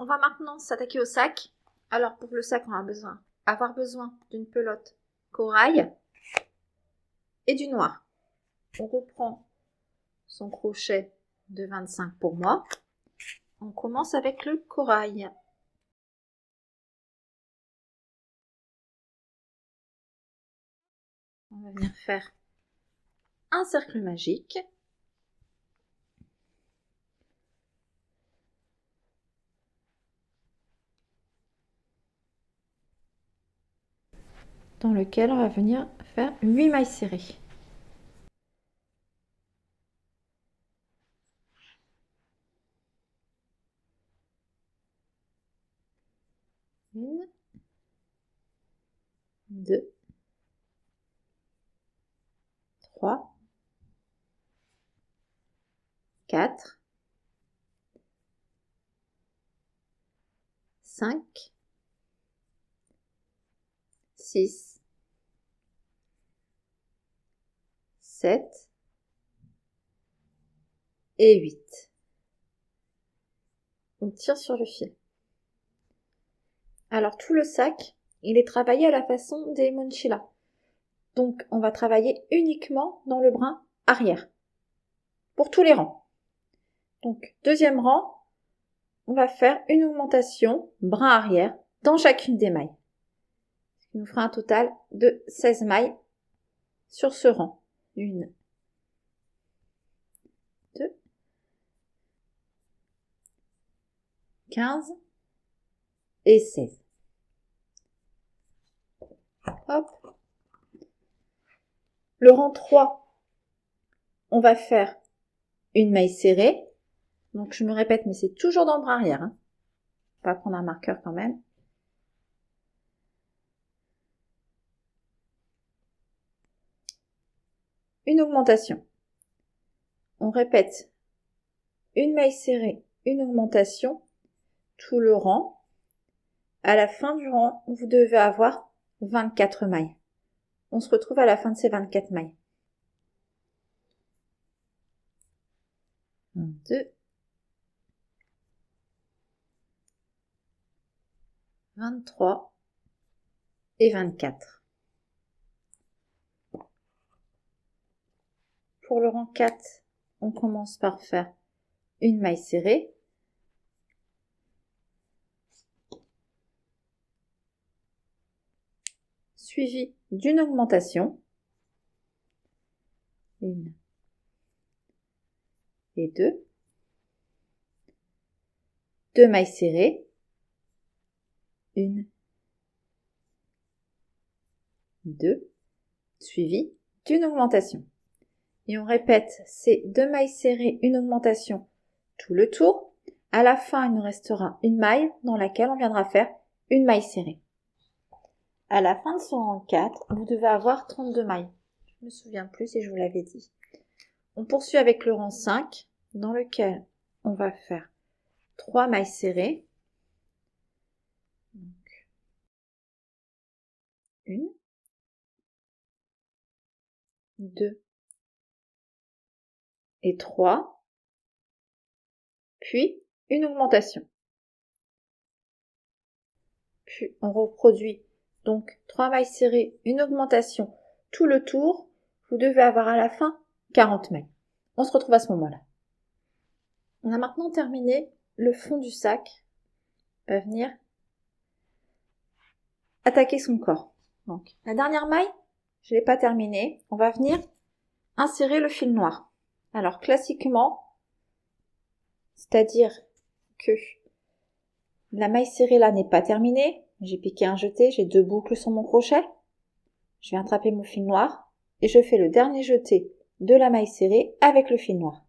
On va maintenant s'attaquer au sac. Alors pour le sac, on va avoir besoin d'une pelote corail et du noir. On reprend son crochet de 25 pour moi. On commence avec le corail. On va venir faire un cercle magique. Dans lequel on va venir faire 8 mailles serrées. Une, deux, trois, quatre, 5, 6, 7 et 8. On tire sur le fil. Alors tout le sac, il est travaillé à la façon des mochila. Donc on va travailler uniquement dans le brin arrière. Pour tous les rangs. Donc deuxième rang, on va faire une augmentation brin arrière dans chacune des mailles. Ce qui nous fera un total de 16 mailles sur ce rang. 1, 2, 15 et 16. Hop. Le rang 3, on va faire une maille serrée. Donc je me répète, mais c'est toujours dans le bras arrière. Hein. On va prendre un marqueur quand même. Une augmentation. On répète une maille serrée, une augmentation, tout le rang. À la fin du rang, vous devez avoir 24 mailles. On se retrouve à la fin de ces 24 mailles. 1, 2, 23 et 24. Pour le rang 4, on commence par faire une maille serrée. Suivie d'une augmentation. 1 et 2. 2 mailles serrées. 1, 2, suivi d'une augmentation. Et on répète ces 2 mailles serrées, une augmentation tout le tour. À la fin, il nous restera une maille dans laquelle on viendra faire une maille serrée. À la fin de ce rang 4, vous devez avoir 32 mailles. Je ne me souviens plus si je vous l'avais dit. On poursuit avec le rang 5, dans lequel on va faire 3 mailles serrées. Donc, 1, 2 et 3. Puis une augmentation. Puis on reproduit donc 3 mailles serrées, une augmentation, tout le tour. Vous devez avoir à la fin 40 mailles. On se retrouve à ce moment-là. On a maintenant terminé le fond du sac. On va venir attaquer son corps. Donc la dernière maille, je ne l'ai pas terminée. On va venir insérer le fil noir. Alors classiquement, c'est-à-dire que la maille serrée là n'est pas terminée. J'ai piqué un jeté, j'ai 2 boucles sur mon crochet. Je viens attraper mon fil noir et je fais le dernier jeté de la maille serrée avec le fil noir.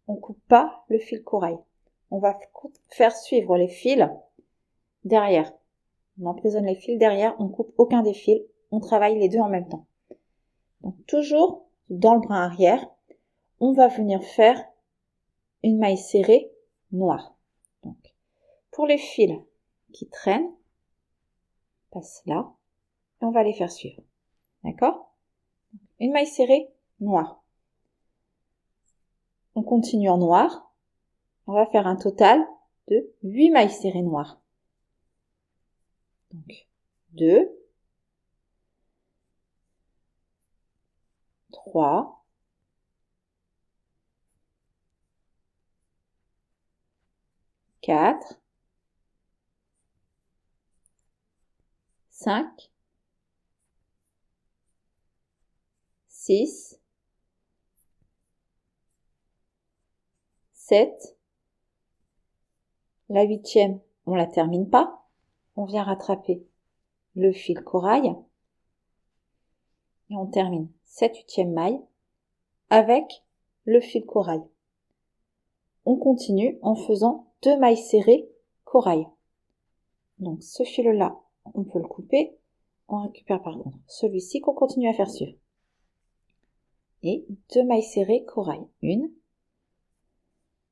On ne coupe pas le fil corail. On va faire suivre les fils derrière. On emprisonne les fils derrière, on ne coupe aucun des fils. On travaille les deux en même temps. Donc toujours dans le brin arrière, on va venir faire une maille serrée noire. Donc, pour les fils qui traînent, passe là, et on va les faire suivre. D'accord? Une maille serrée noire. On continue en noir. On va faire un total de 8 mailles serrées noires. Donc, 2, 3, 4, 5, 6, 7. La 8e, on la termine pas. On vient rattraper le fil corail. Et on termine cette 8e maille avec le fil corail. On continue en faisant 2 mailles serrées corail. Donc ce fil-là, on peut le couper. On récupère par contre celui-ci qu'on continue à faire suivre. Et 2 mailles serrées corail. Une.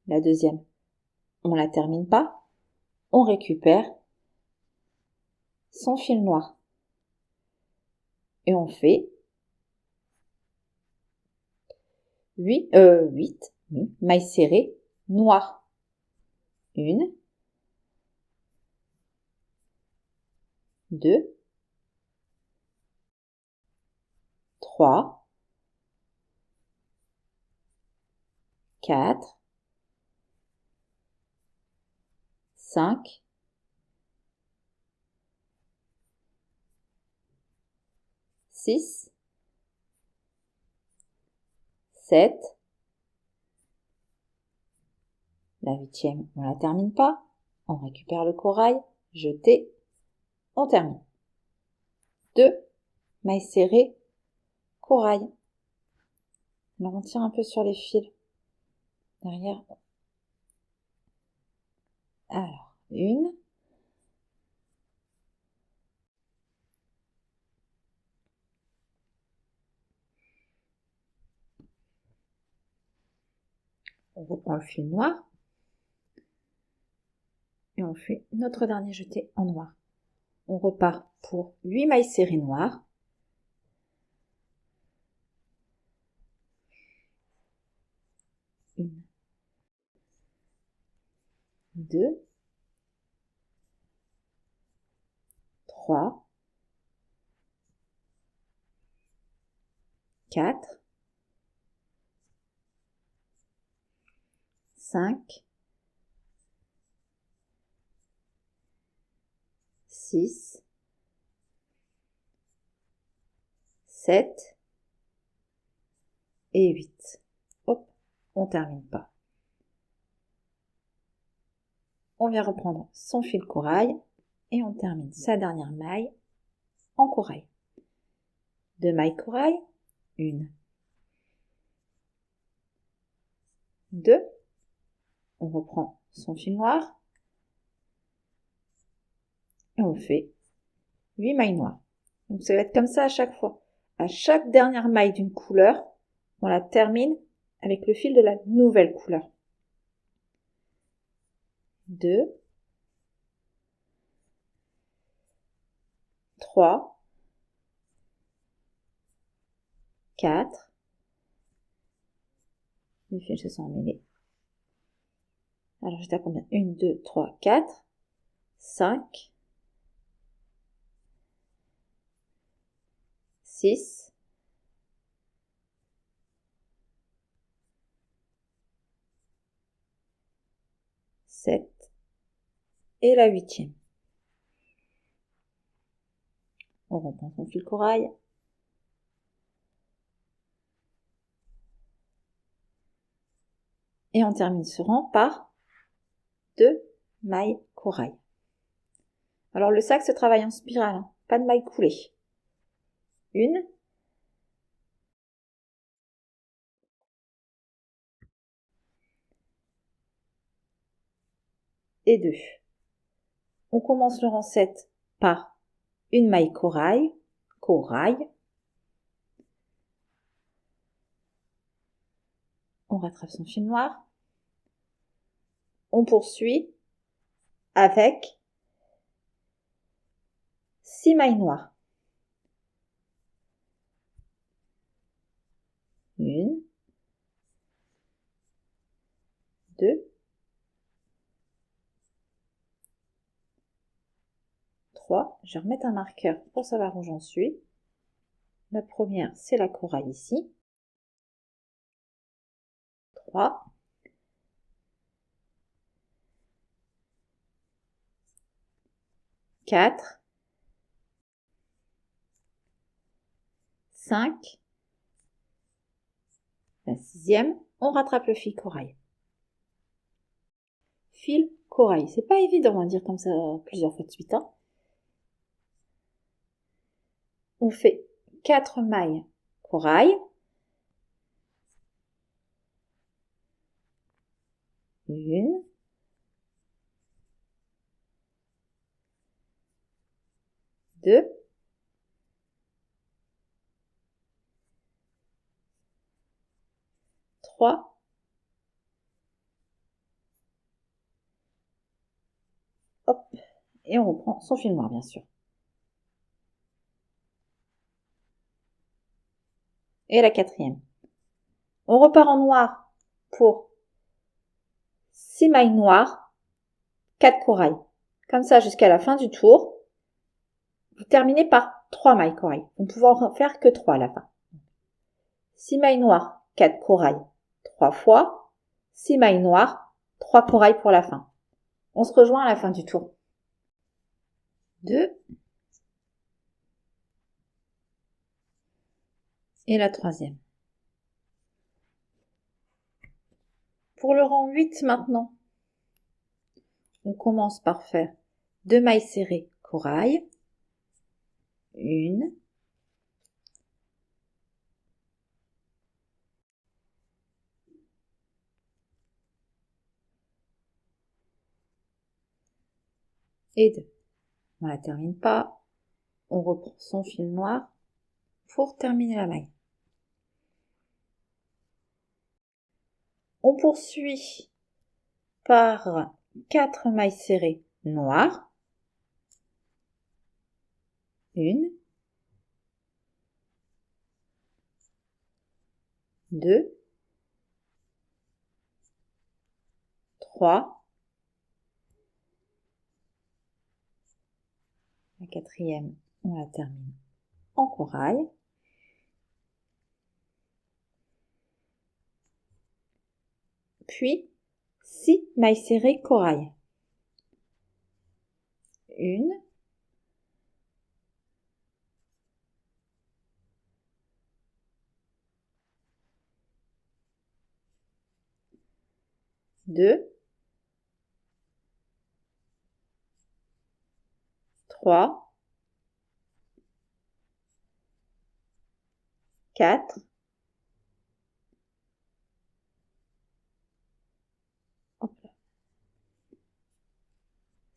La deuxième, on la termine pas. On récupère son fil noir. Et on fait 8 mailles serrées noires. Une, 2, 3, 4, 5, 6, 7. La 8e, on la termine pas. On récupère le corail, jeté, on termine. 2 mailles serrées corail. Alors on tire un peu sur les fils derrière. Alors, une, on reprend le fil noir et on fait notre dernier jeté en noir. On repart pour 8 mailles serrées noires. Une, 2, 3, 4, 5, 6, 7 et 8. Hop, on termine pas. On vient reprendre son fil corail et on termine sa dernière maille en corail. 2 mailles corail, 1, 2, on reprend son fil noir et on fait 8 mailles noires. Donc ça va être comme ça à chaque fois. À chaque dernière maille d'une couleur, on la termine avec le fil de la nouvelle couleur. 2, 3, 4, les fils se sont emmêlés. Alors j'étais à combien? 1, 2, 3, 4, 5, 6, 7 et la 8e. On reprend son fil corail. Et on termine ce rang par 2 mailles corail. Alors le sac se travaille en spirale, hein, pas de mailles coulées. 1, et 2. On commence le rang 7 par une maille corail, corail. On rattrape son fil noir. On poursuit avec 6 mailles noires. 1, 2, 3. Je vais remettre un marqueur pour savoir où j'en suis. La première, c'est la coraille ici. 3. 4. 5. La 6e, on rattrape le fil corail. Fil corail. C'est pas évident à dire comme ça plusieurs fois de suite. Hein. On fait 4 mailles corail. 1. 2. 3. 'Hop, et on reprend son fil noir bien sûr. Et la 4e. On repart en noir pour 6 mailles noires, 4 corail. Comme ça jusqu'à la fin du tour. Vous terminez par 3 mailles corail. On peut en faire que 3 à la fin. 6 mailles noires, 4 corail, 3 fois. 6 mailles noires, 3 corail pour la fin. On se rejoint à la fin du tour. 2. Et la 3e. Pour le rang 8 maintenant, on commence par faire 2 mailles serrées corail. 1. 2. On la termine pas. On reprend son fil noir pour terminer la maille. On poursuit par 4 mailles serrées noires. 1. 2. 3. La 4e, on la termine en corail. Puis 6 mailles serrées corail. 1. 2. 3. 4.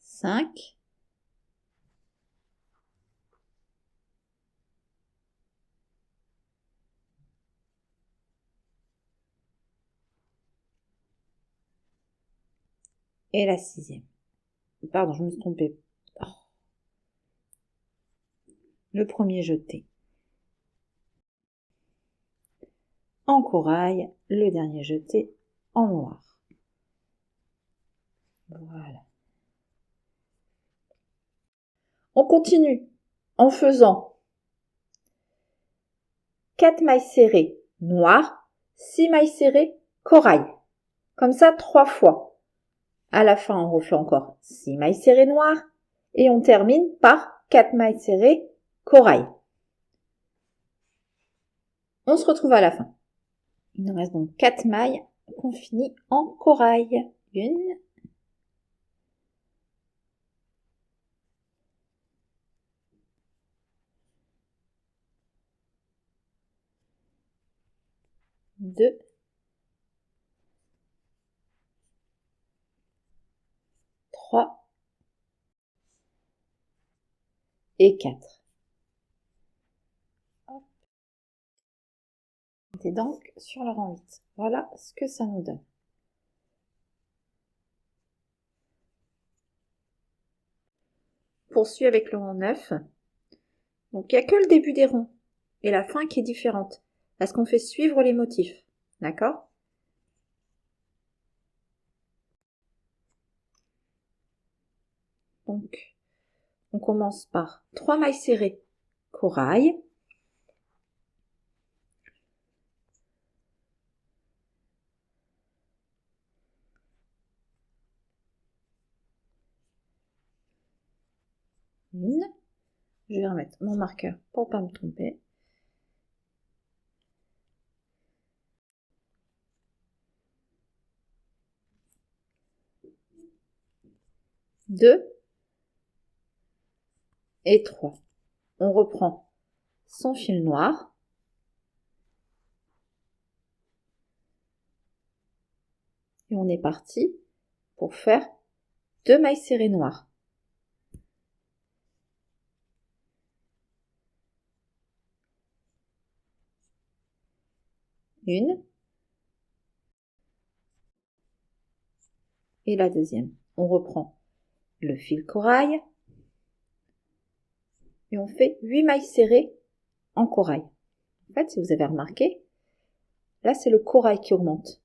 5. Et la 6e. Pardon, je me suis trompée. Oh. Le premier jeté en corail, le dernier jeté en noir. Voilà. On continue en faisant 4 mailles serrées noires, 6 mailles serrées corail. Comme ça 3 fois. À la fin, on refait encore 6 mailles serrées noires et on termine par 4 mailles serrées corail. On se retrouve à la fin. Il nous reste donc 4 mailles qu'on finit en corail. 1. 2. 3. Et 4. Hop. Et donc sur le rang 8. Voilà ce que ça nous donne. Poursuis avec le rang 9. Donc il n'y a que le début des ronds et la fin qui est différente parce qu'on fait suivre les motifs. D'accord ? Donc On commence par 3 mailles serrées corail. Une. Je vais remettre mon marqueur pour pas me tromper. 2 et 3. On reprend son fil noir. Et on est parti pour faire 2 mailles serrées noires. Une. Et la deuxième. On reprend le fil corail. Et on fait 8 mailles serrées en corail. En fait, si vous avez remarqué, là c'est le corail qui augmente.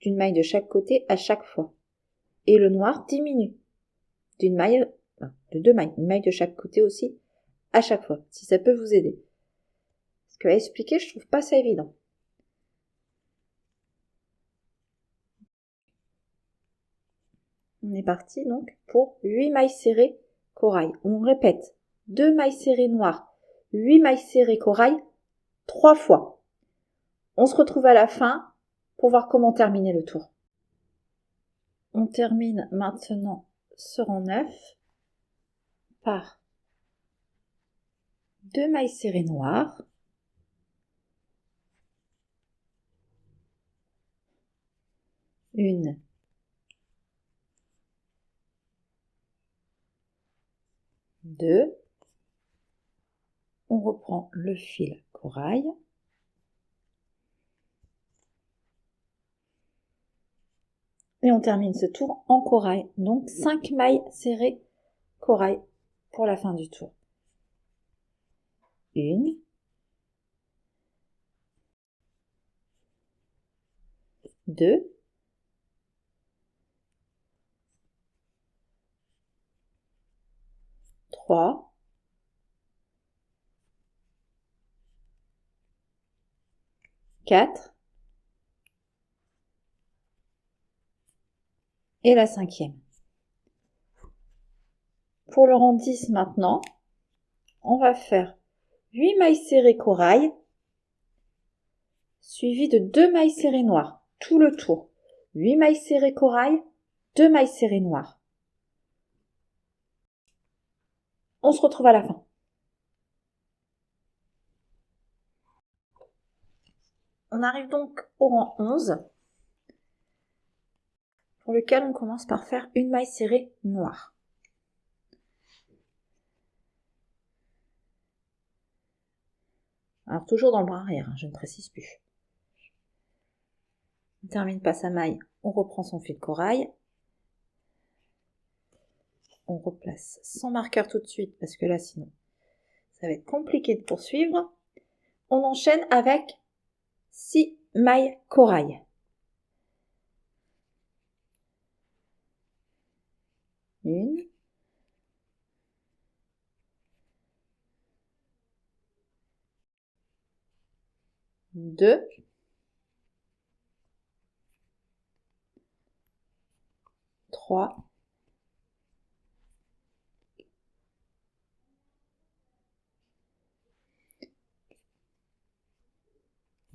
D'une maille de chaque côté à chaque fois. Et le noir diminue. D'une maille, de 2 mailles, une maille de chaque côté aussi, à chaque fois, si ça peut vous aider. Parce que à expliquer, je trouve pas ça évident. On est parti donc pour 8 mailles serrées corail. On répète 2 mailles serrées noires, 8 mailles serrées corail, 3 fois. On se retrouve à la fin pour voir comment terminer le tour. On termine maintenant ce rang 9 par 2 mailles serrées noires, une, deux, on reprend le fil corail, et on termine ce tour en corail, donc 5 mailles serrées corail pour la fin du tour. Une, deux, trois, quatre, et la cinquième. Pour le rang 10 maintenant, on va faire 8 mailles serrées corail, suivi de 2 mailles serrées noires, tout le tour. 8 mailles serrées corail, 2 mailles serrées noires. On se retrouve à la fin. On arrive donc au rang 11, pour lequel on commence par faire une maille serrée noire. Alors toujours dans le bras arrière, je ne précise plus. On termine pas sa maille, on reprend son fil corail. On replace son marqueur tout de suite parce que là sinon ça va être compliqué de poursuivre. On enchaîne avec 6 mailles corail. Une, deux, trois,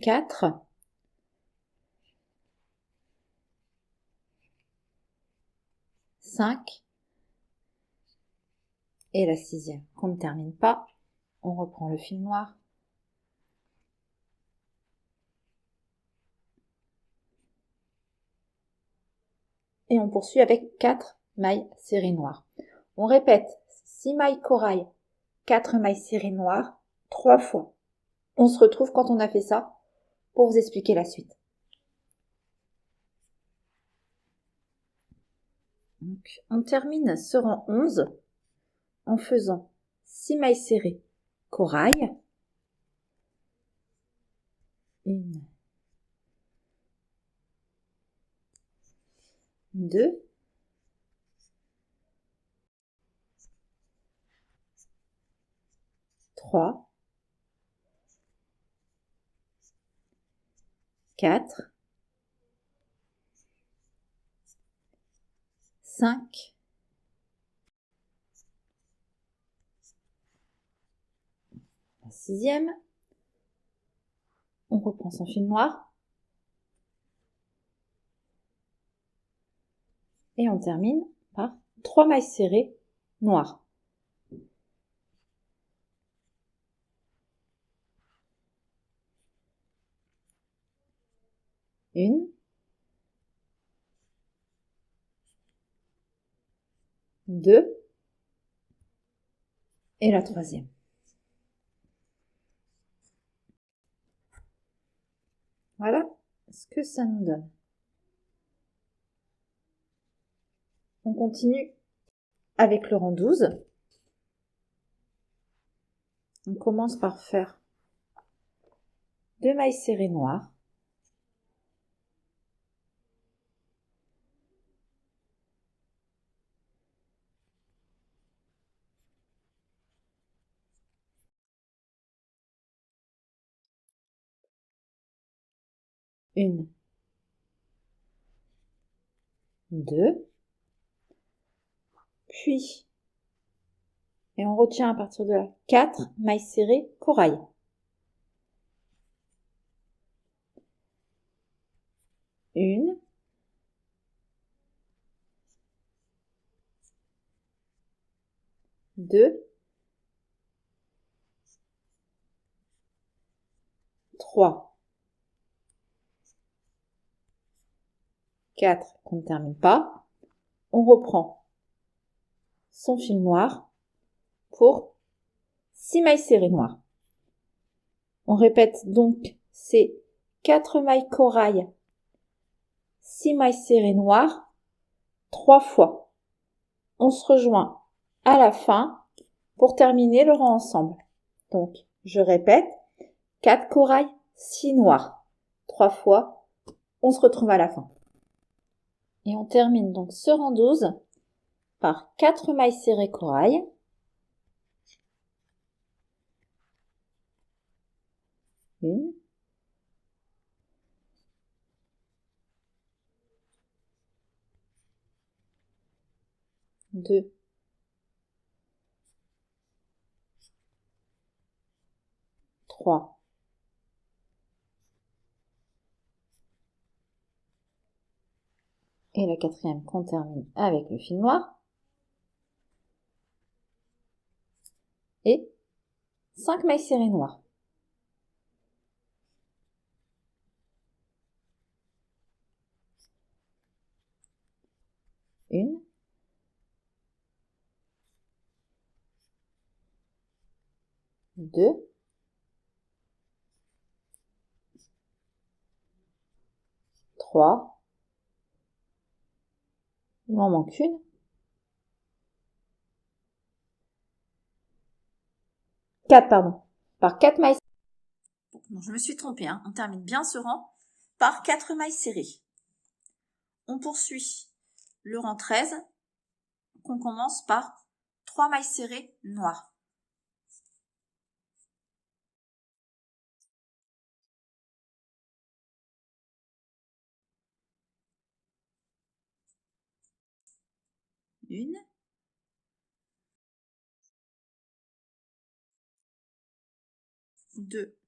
quatre, 5 et la sixième qu'on ne termine pas. On reprend le fil noir. Et on poursuit avec 4 mailles serrées noires. On répète 6 mailles corail, 4 mailles serrées noires, 3 fois. On se retrouve quand on a fait ça pour vous expliquer la suite. Donc, on termine ce rang 11 en faisant 6 mailles serrées corail. Une, deux, 3, 4, 5, 6e, on reprend son fil noir et on termine par 3 mailles serrées noires. Une, deux et la 3e. Voilà ce que ça nous donne. On continue avec le rang 12. On commence par faire 2 mailles serrées noires. Une, deux, puis, et on retient à partir de là, 4 mailles serrées corail. Une, deux, 3, 4 qu'on ne termine pas. On reprend son fil noir pour 6 mailles serrées noires. On répète donc ces 4 mailles corail, 6 mailles serrées noires, 3 fois. On se rejoint à la fin pour terminer le rang ensemble. Donc, je répète, 4 corail, 6 noirs. 3 fois, on se retrouve à la fin. Et on termine donc ce rang 12 par 4 mailles serrées corail. Une, deux, trois, et la 4e qu'on termine avec le fil noir. Et 5 mailles serrées noires. Une, deux, trois, il m'en manque une, 4, pardon, par 4 mailles. Non, je me suis trompée, hein. On termine bien ce rang par 4 mailles serrées. On poursuit le rang 13 qu'on commence par 3 mailles serrées noires. Une, deux,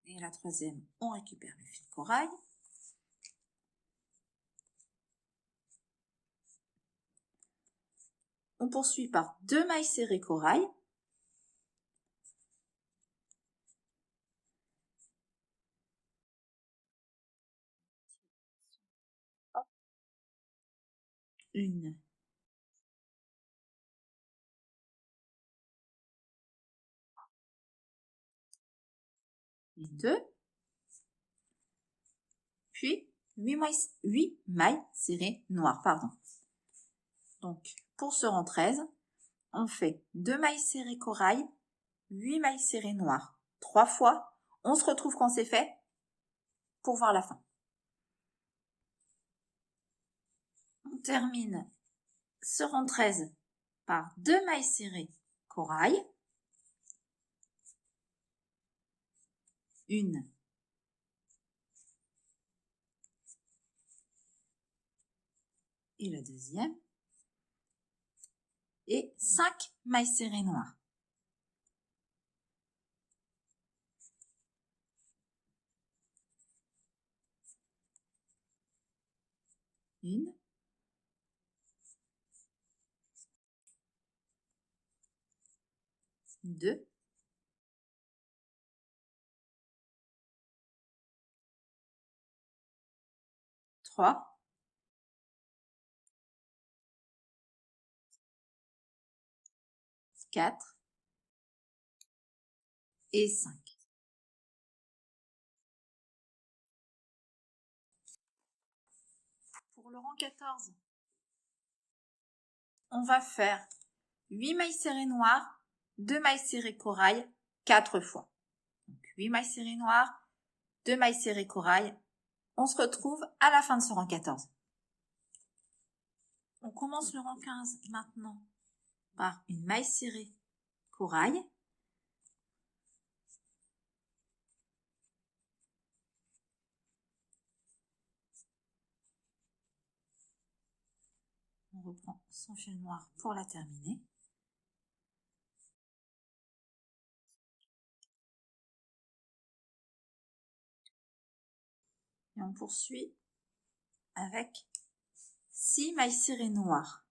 et la 3e, on récupère le fil corail. On poursuit par 2 mailles serrées corail. Une, et deux, puis 8 mailles serrées noires, pardon. Donc, pour ce rang 13, on fait 2 mailles serrées corail, 8 mailles serrées noires. 3 fois, on se retrouve quand c'est fait pour voir la fin. On termine ce rang 13 par 2 mailles serrées corail, une, et la deuxième, et 5 mailles serrées noires. Une, deux, trois, quatre et 5. Pour le rang 14, on va faire 8 mailles serrées noires, 2 mailles serrées corail, 4 fois. Donc 8 mailles serrées noires, 2 mailles serrées corail. On se retrouve à la fin de ce rang 14. On commence le rang 15 maintenant par une maille serrée corail. On reprend son fil noir pour la terminer. Et on poursuit avec 6 mailles serrées noires.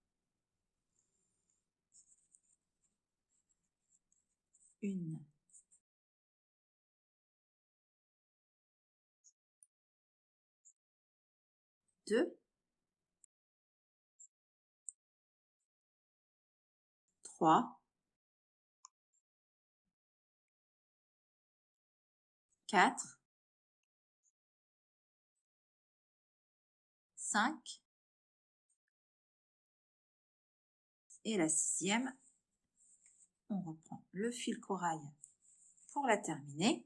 Une, deux, trois, quatre, 5 et la 6e. On reprend le fil corail pour la terminer.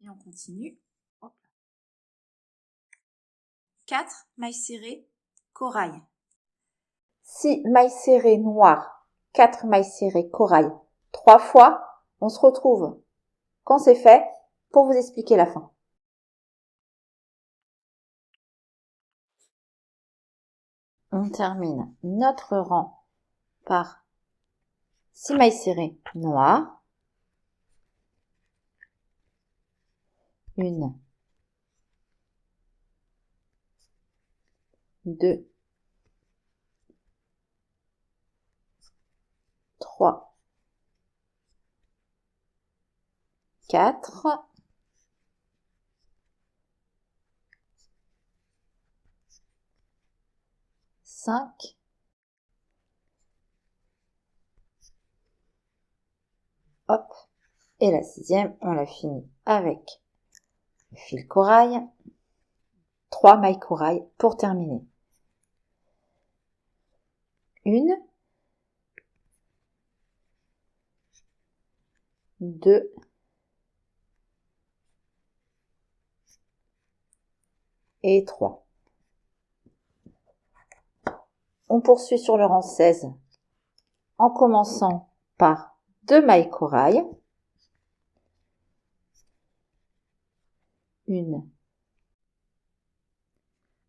Et on continue. 4 mailles serrées corail. 6 mailles serrées noires, 4 mailles serrées corail, 3 fois. On se retrouve quand c'est fait pour vous expliquer la fin. On termine notre rang par 6 mailles serrées noires, une, deux, trois, quatre, 5 hop, et la 6e, on la finit avec le fil corail, 3 mailles corail pour terminer. Une, deux, et 3. On poursuit sur le rang 16 en commençant par 2 mailles corail, une.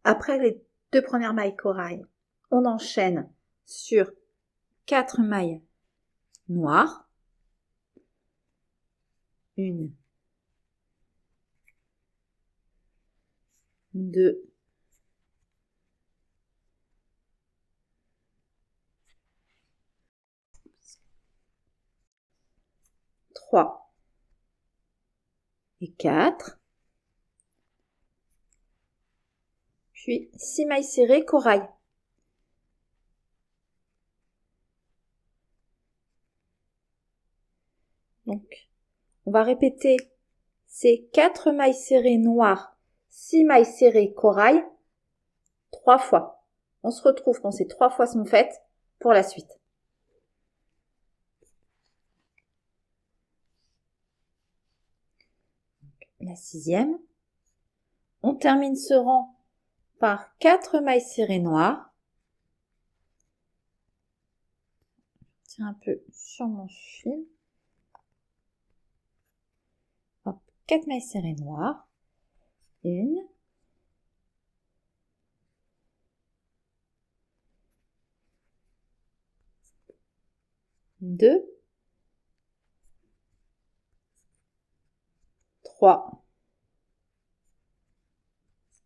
Après les 2 premières mailles corail, on enchaîne sur 4 mailles noires, une, deux, trois et 4, puis 6 mailles serrées corail. Donc, on va répéter ces 4 mailles serrées noires, 6 mailles serrées corail, 3 fois. On se retrouve quand ces 3 fois sont faites pour la suite. La 6e. On termine ce rang par 4 mailles serrées noires, tire un peu sur mon fil. Hop, 4 mailles serrées noires. 1, 2, 3, 4,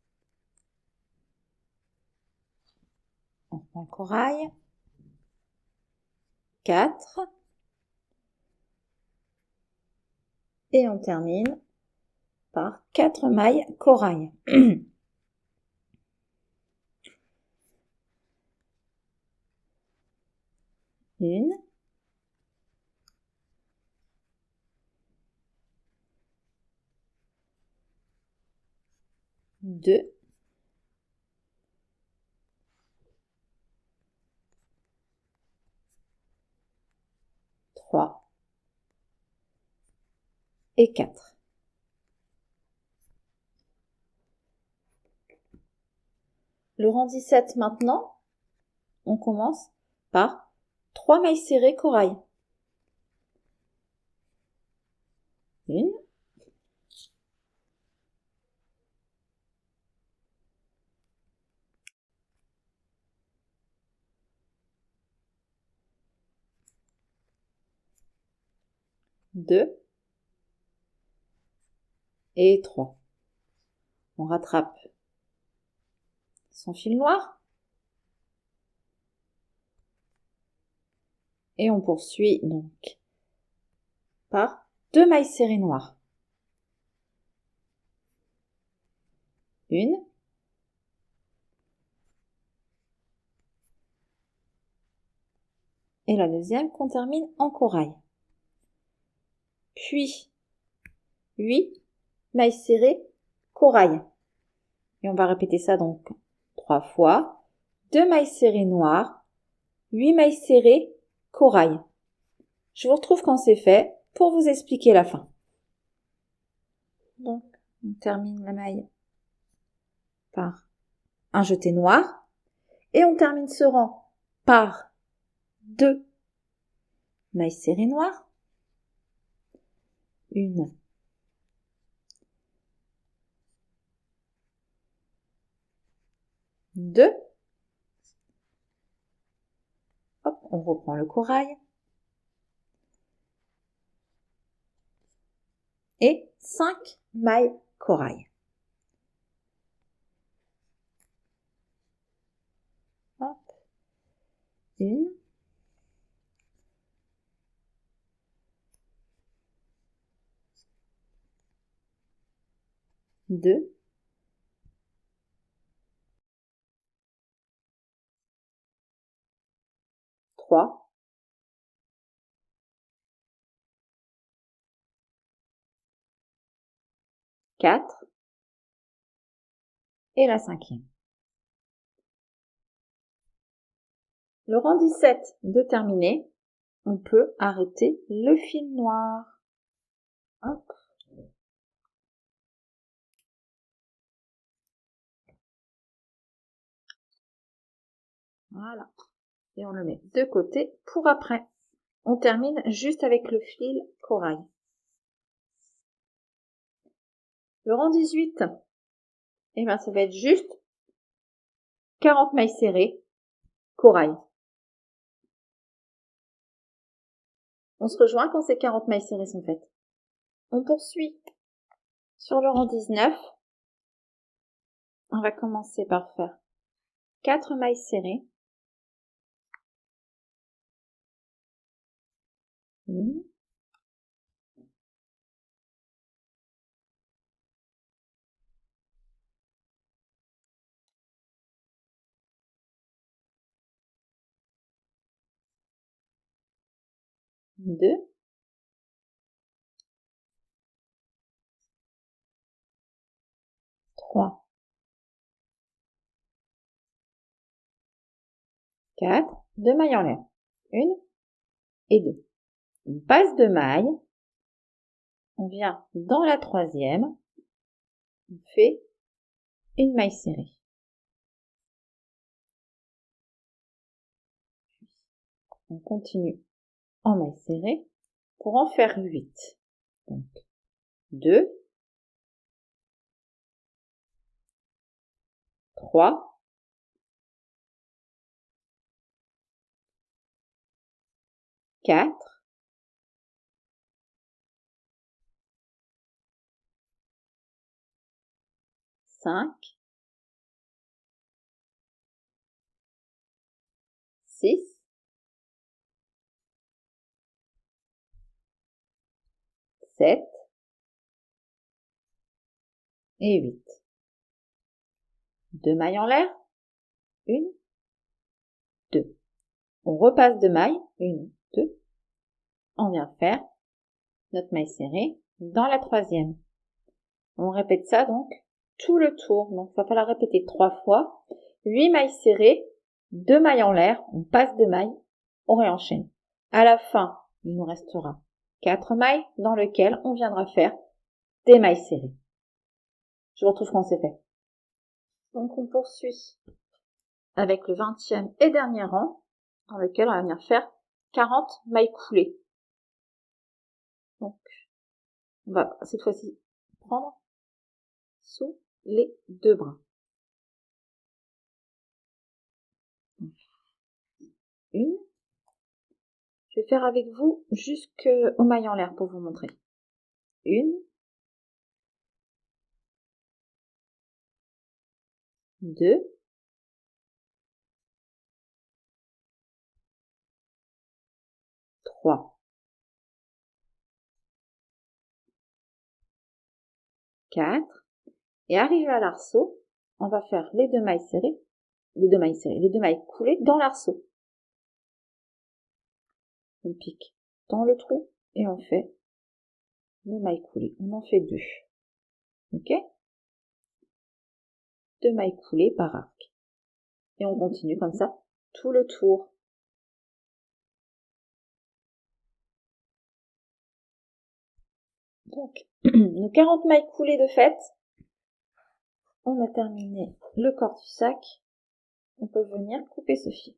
on prend le corail, 4, et on termine par 4 mailles corail. 1, 2, 3 et 4. Le rang 17 maintenant, on commence par 3 mailles serrées corail. 1, 2 et 3. On rattrape son fil noir et on poursuit donc par 2 mailles serrées noires. 1, et la deuxième qu'on termine en corail. Puis 8 mailles serrées corail. Et on va répéter ça donc 3 fois. 2 mailles serrées noires, 8 mailles serrées corail. Je vous retrouve quand c'est fait pour vous expliquer la fin. Donc, on termine la maille par un jeté noir et on termine ce rang par 2 mailles serrées noires, 1, 2, hop, on reprend le corail, et 5 mailles corail. Hop, 1, 2, 3, 4 et la cinquième. Le rang 17 de terminé, on peut arrêter le fil noir. Hop. Voilà. Et on le met de côté pour après. On termine juste avec le fil corail. Le rang 18, eh ben, ça va être juste 40 mailles serrées corail. On se rejoint quand ces 40 mailles serrées sont faites. On poursuit sur le rang 19. On va commencer par faire 4 mailles serrées. 1, 2, 3, 4, 2 mailles en l'air. 1 et 2. On passe 2 mailles. On vient dans la troisième. On fait une maille serrée. On continue en mailles serrées pour en faire 8. Donc 2, 3, 4, 5, 6, 7 et 8. 2 mailles en l'air, 1, 2. On repasse 2 mailles, 1, 2. On vient faire notre maille serrée dans la troisième. On répète ça donc tout le tour. Donc il va falloir la répéter 3 fois. 8 mailles serrées, 2 mailles en l'air, on passe 2 mailles, on réenchaîne. À la fin, il nous restera 4 mailles dans lesquelles on viendra faire des mailles serrées. Je vous retrouve quand c'est fait. Donc on poursuit avec le 20e et dernier rang dans lequel on va venir faire 40 mailles coulées. Donc on va cette fois-ci prendre sous les 2 brins. Une. Je vais faire avec vous jusqu'au maille en l'air pour vous montrer. 1, 2, 3, 4. Et arrivé à l'arceau, on va faire les 2 mailles serrées, les 2 mailles coulées dans l'arceau. On pique dans le trou et on fait nos mailles coulées. On en fait 2. Ok? 2 mailles coulées par arc. Et on continue comme ça tout le tour. Donc, nos 40 mailles coulées de fait, on a terminé le corps du sac. On peut venir couper ce fil.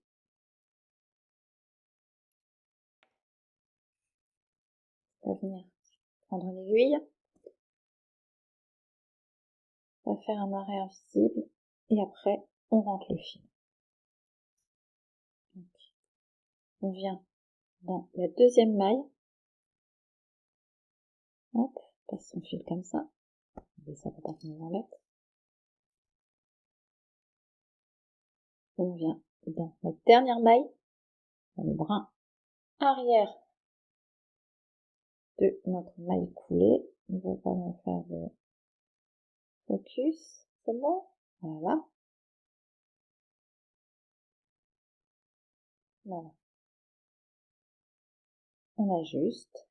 On va venir prendre une aiguille. On va faire un arrêt invisible et après on rentre le fil. Donc, on vient dans la deuxième maille. Hop, on passe son fil comme ça. Et ça va pas nous enlever. On vient dans la dernière maille, dans le brin arrière de notre maille coulée. On va vraiment faire de focus. C'est bon? Voilà. Voilà. On ajuste.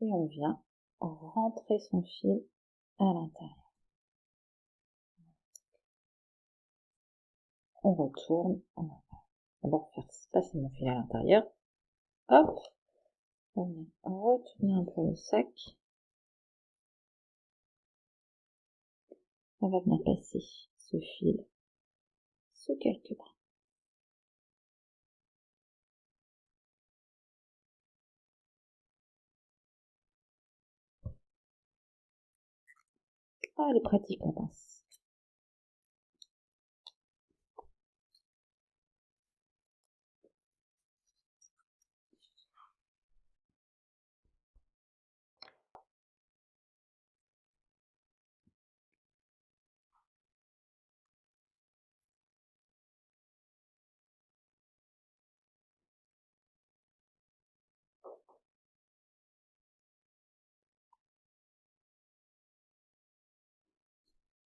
Et on vient rentrer son fil à l'intérieur. On retourne. On va d'abord faire passer mon fil à l'intérieur. Hop. On vient retourner un peu le sac. On va venir passer ce fil sous quelques brins. Ah, elle est pratique la pince.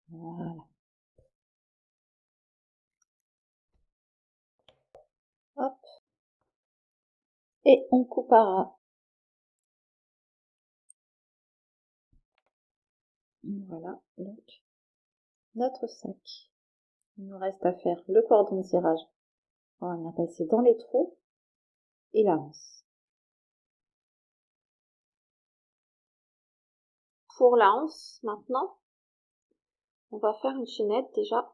Voilà. Hop. Et on coupera. Voilà, donc, notre sac. Il nous reste à faire le cordon de tirage. On va venir passer dans les trous et la anse. Pour la anse, maintenant, on va faire une chaînette déjà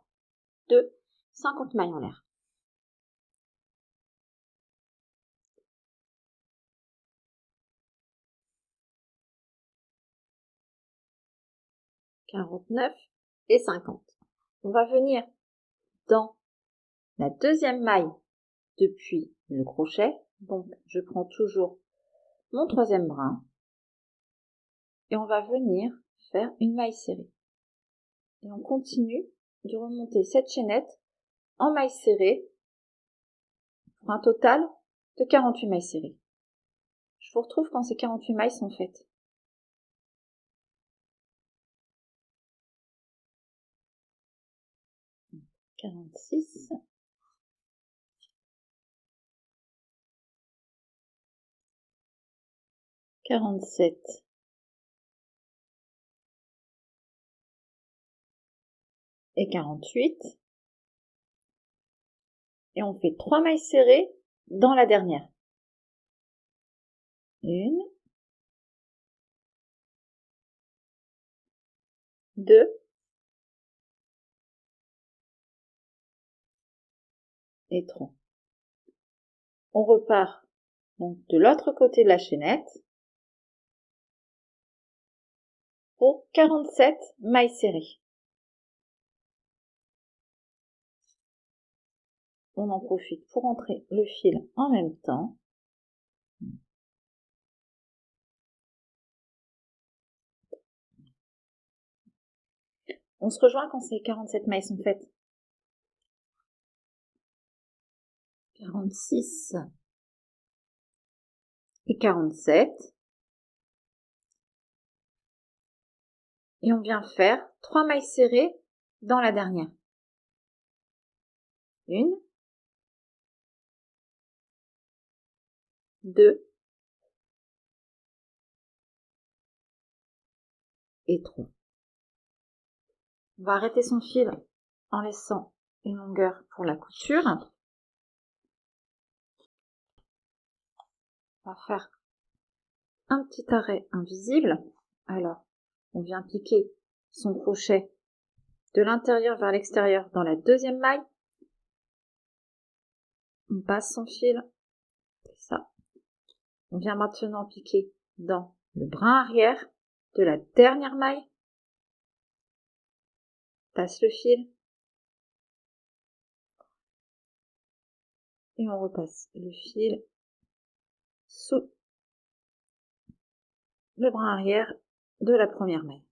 de 50 mailles en l'air. 49 et 50. On va venir dans la deuxième maille depuis le crochet. Donc, je prends toujours mon troisième brin et on va venir faire une maille serrée. Et on continue de remonter cette chaînette en maille serrée pour un total de 48 mailles serrées. Je vous retrouve quand ces 48 mailles sont faites. « 46 » 47 et 48 et on fait 3 mailles serrées dans la dernière. 1, 2 et 3. On repart donc de l'autre côté de la chaînette pour 47 mailles serrées. On en profite pour entrer le fil en même temps. On se rejoint quand ces 47 mailles sont faites. 46 et 47. Et on vient faire 3 mailles serrées dans la dernière. 1, 2 et 3. On va arrêter son fil en laissant une longueur pour la couture. On va faire un petit arrêt invisible. Alors, on vient piquer son crochet de l'intérieur vers l'extérieur dans la deuxième maille. On passe son fil, c'est ça. On vient maintenant piquer dans le brin arrière de la dernière maille. Passe le fil. Et on repasse le fil sous le brin arrière de la première maille.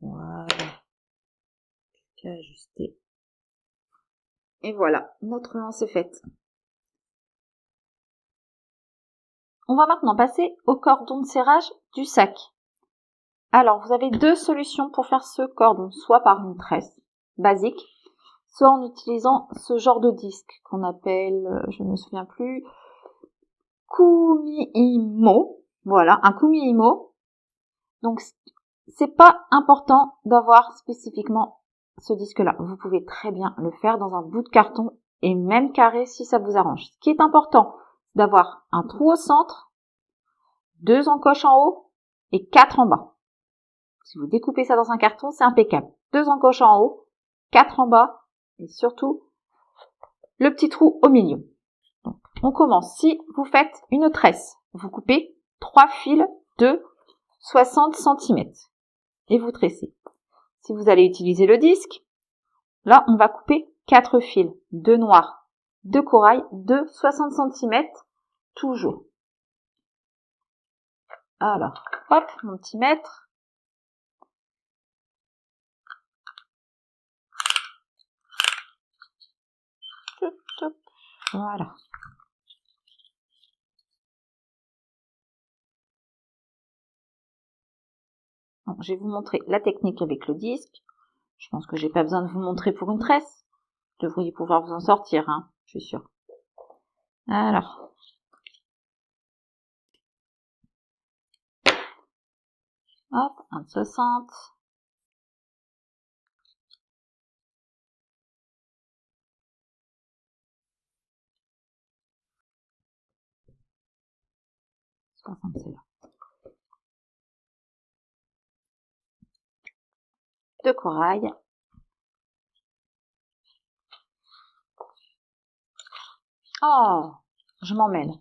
Voilà. Plus qu'à ajuster. Et voilà, notre anse est faite. On va maintenant passer au cordon de serrage du sac. Alors, vous avez deux solutions pour faire ce cordon, soit par une tresse basique, soit en utilisant ce genre de disque qu'on appelle, je ne me souviens plus, Kumihimo. Voilà, un Kumihimo. Donc, c'est pas important d'avoir spécifiquement ce disque-là. Vous pouvez très bien le faire dans un bout de carton et même carré si ça vous arrange. Ce qui est important, c'est d'avoir un trou au centre, 2 encoches en haut et 4 en bas. Si vous découpez ça dans un carton, c'est impeccable. 2 encoches en haut, 4 en bas et surtout le petit trou au milieu. Donc, on commence. Si vous faites une tresse, vous coupez 3 fils de 60 cm et vous tressez. Si vous allez utiliser le disque, là, on va couper 4 fils, 2 noirs, 2 corail, de 60 cm toujours. Alors, hop, mon petit mètre. Voilà. Donc, je vais vous montrer la technique avec le disque. Je pense que j'ai pas besoin de vous montrer pour une tresse. Vous devriez pouvoir vous en sortir, hein, je suis sûre. Alors. Hop, 1,60. C'est là. De corail. Oh, je m'emmène.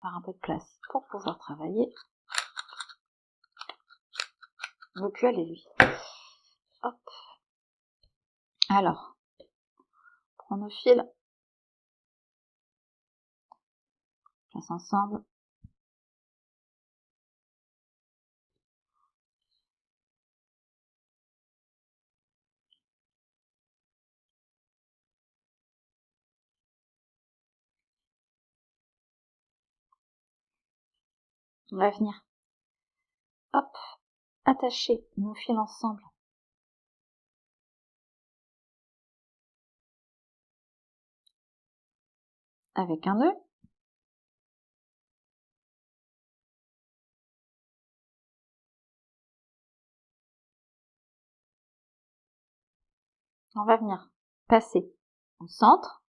faire un peu de place pour pouvoir travailler. On ne veut plus aller lui. Hop. Alors, on prend nos fils, place ensemble. On va venir, hop, attacher nos fils ensemble. Avec un nœud. On va venir passer au centre.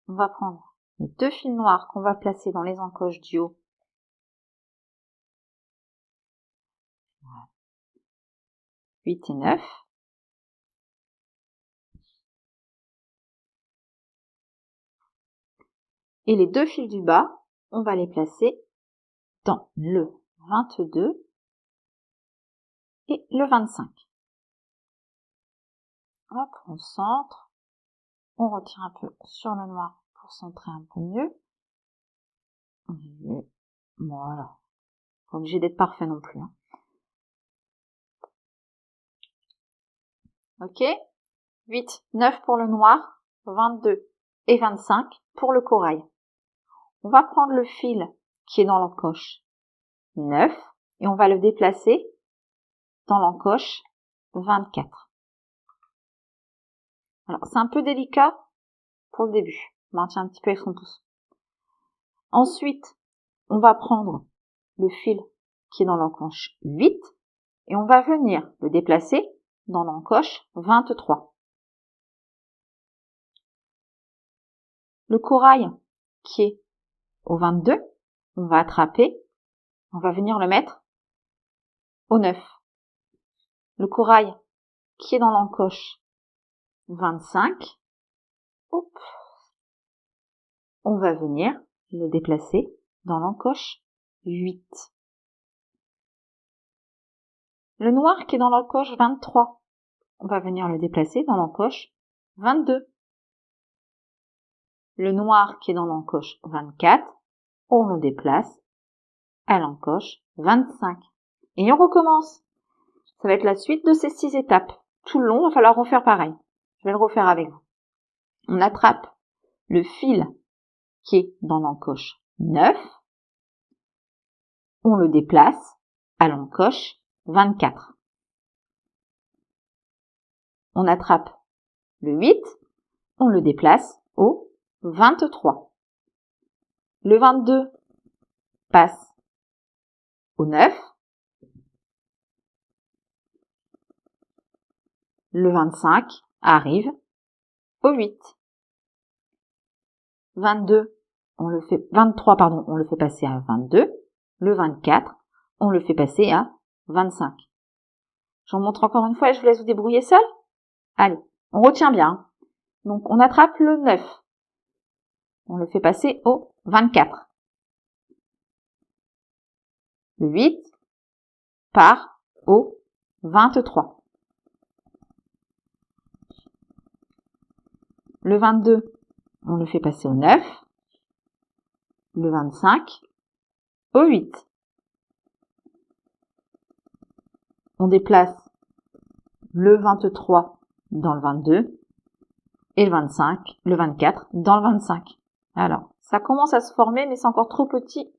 On va prendre les 2 fils noirs qu'on va placer dans les encoches du haut. 8 et 9. Et les 2 fils du bas, on va les placer dans le 22 et le 25. Hop, on centre. On retire un peu sur le noir pour centrer un peu mieux. Voilà. Pas obligé d'être parfait non plus. Ok. 8, 9 pour le noir, 22 et 25 pour le corail. On va prendre le fil qui est dans l'encoche 9 et on va le déplacer dans l'encoche 24. Alors, c'est un peu délicat pour le début. On maintient un petit peu avec son pouce. Ensuite, on va prendre le fil qui est dans l'encoche 8 et on va venir le déplacer dans l'encoche 23. Le corail qui est au 22, on va attraper, on va venir le mettre au 9. Le corail qui est dans l'encoche 25, hop, on va venir le déplacer dans l'encoche 8. Le noir qui est dans l'encoche 23, on va venir le déplacer dans l'encoche 22. Le noir qui est dans l'encoche 24, on le déplace à l'encoche 25. Et on recommence. Ça va être la suite de ces 6 étapes. Tout le long, il va falloir refaire pareil. Je vais le refaire avec vous. On attrape le fil qui est dans l'encoche 9. On le déplace à l'encoche 24. On attrape le 8. On le déplace au 23. Le 22 passe au 9. Le 25 arrive au 8. 23, on le fait passer à 22. Le 24, on le fait passer à 25. J'en montre encore une fois et je vous laisse vous débrouiller seul. Allez, on retient bien. Donc, on attrape le 9. On le fait passer au 24. Le 8 part au 23. Le 22, on le fait passer au 9. Le 25 au 8. On déplace le 23 dans le 22 et le 24 dans le 25. Alors, ça commence à se former, mais c'est encore trop petit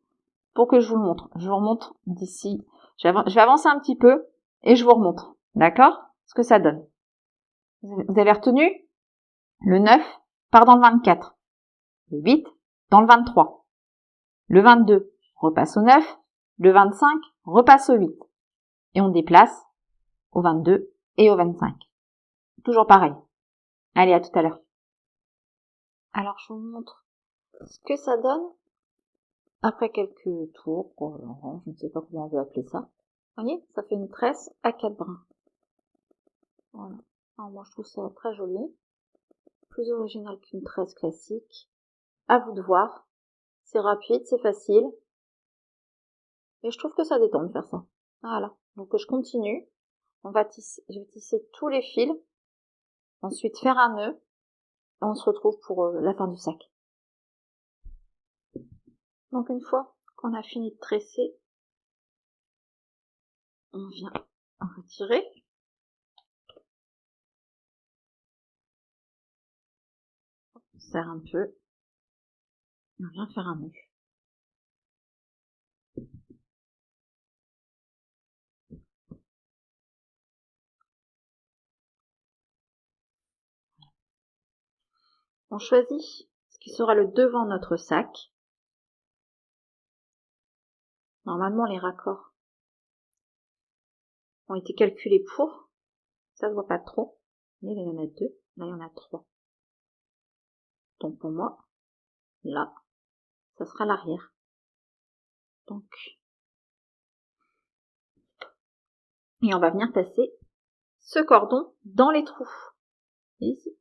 pour que je vous le montre. Je vous remontre d'ici. Je vais avancer un petit peu et je vous remontre. D'accord? Ce que ça donne. Vous avez retenu? Le 9 part dans le 24. Le 8 dans le 23. Le 22 repasse au 9. Le 25 repasse au 8. Et on déplace au 22 et au 25. Toujours pareil. Allez, à tout à l'heure. Alors, je vous montre ce que ça donne après quelques tours, je ne sais pas comment on veut appeler ça. Vous voyez, ça fait une tresse à 4 brins. Voilà. Alors, moi, je trouve ça très joli. Plus original qu'une tresse classique. À vous de voir C'est rapide, c'est facile. Et je trouve que ça détend de faire ça. Voilà. Donc je continue. Je vais tisser tous les fils. Ensuite faire un nœud. Et on se retrouve pour la fin du sac. Donc une fois qu'on a fini de tresser, on vient retirer. On serre un peu. Et on vient faire un nœud. On choisit ce qui sera le devant de notre sac. Normalement, les raccords ont été calculés pour. Ça se voit pas trop. Mais là, il y en a 2. Là, il y en a 3. Donc pour moi, là, ça sera l'arrière. Donc, et on va venir passer ce cordon dans les trous. Ici.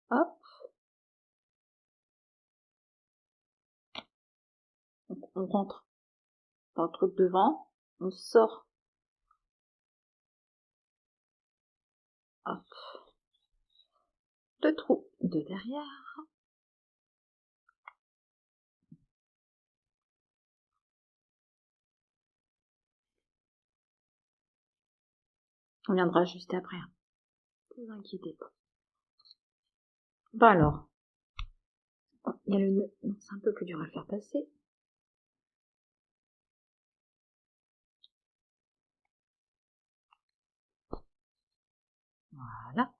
Hop. Donc, on rentre dans le trou de devant. On sort. Hop. Le trou de derrière. On viendra ajuster après. Ne vous inquiétez pas. Bah alors. Il y a le nœud. Donc c'est un peu plus dur à le faire passer. Voilà.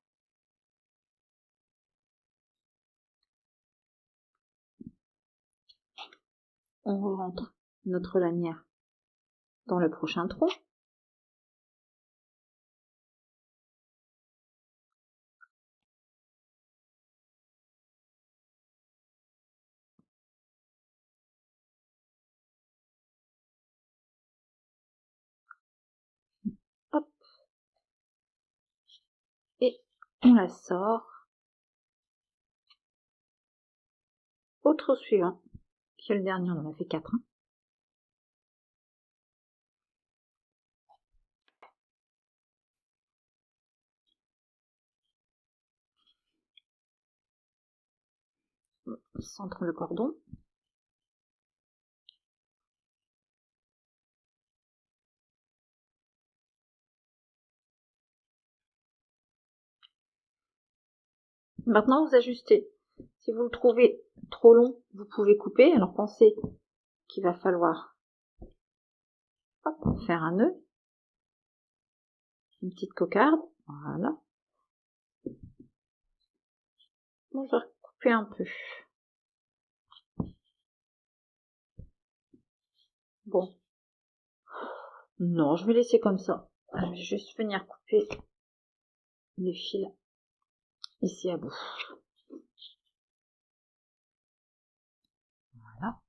On rentre notre lanière dans le prochain trou. Hop. Et on la sort au trou suivant, qui est le dernier, on en a fait 4. On centre le cordon. Maintenant, vous ajustez. Si vous le trouvez trop long, vous pouvez couper. Alors pensez qu'il va falloir faire un nœud, une petite cocarde. Voilà. Bon, je vais recouper un peu. Bon. Non, je vais laisser comme ça. Je vais juste venir couper les fils ici à bout. Voilà.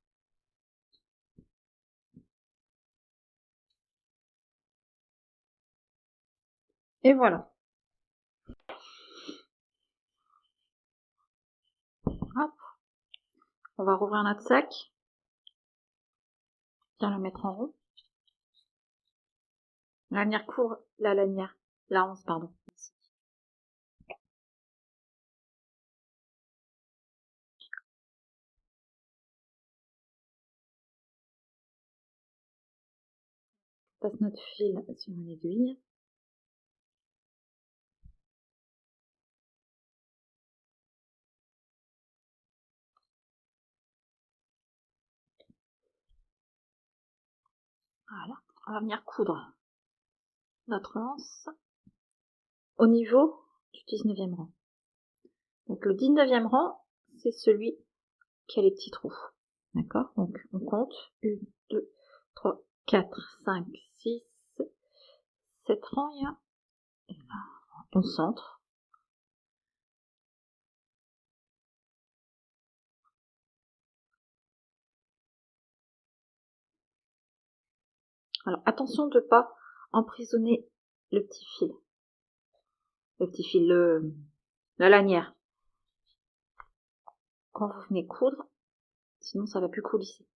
Et voilà. Hop. On va rouvrir notre sac. Bien le mettre en rond. La lanière court, la 11, pardon. On passe notre fil sur une aiguille. Voilà. On va venir coudre notre anse au niveau du 19e rang. Donc le 19e rang, c'est celui qui a les petits trous. D'accord? Donc on compte 1, 2, 3, 4, 5, 6, 7 rangs, il y a. Et là, on centre. Alors attention de ne pas emprisonner le petit fil. la lanière quand vous venez coudre, sinon ça va plus coulisser.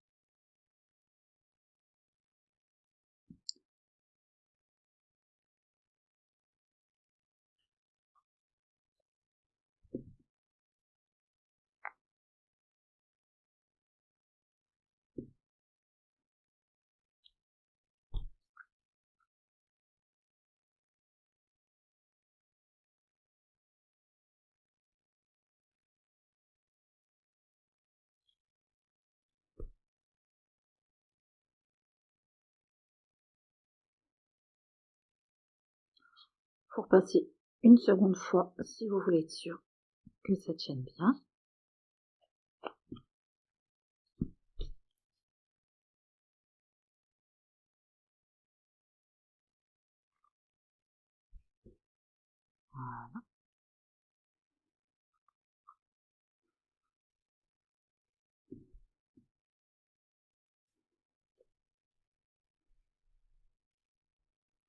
Faut repasser une seconde fois si vous voulez être sûr que ça tienne bien. Voilà.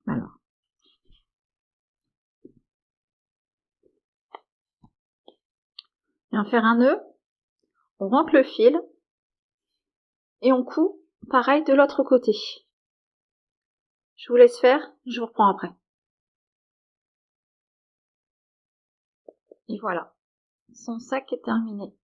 Alors, viens faire un nœud, on rentre le fil et on coud pareil de l'autre côté. Je vous laisse faire, je vous reprends après. Et voilà, son sac est terminé.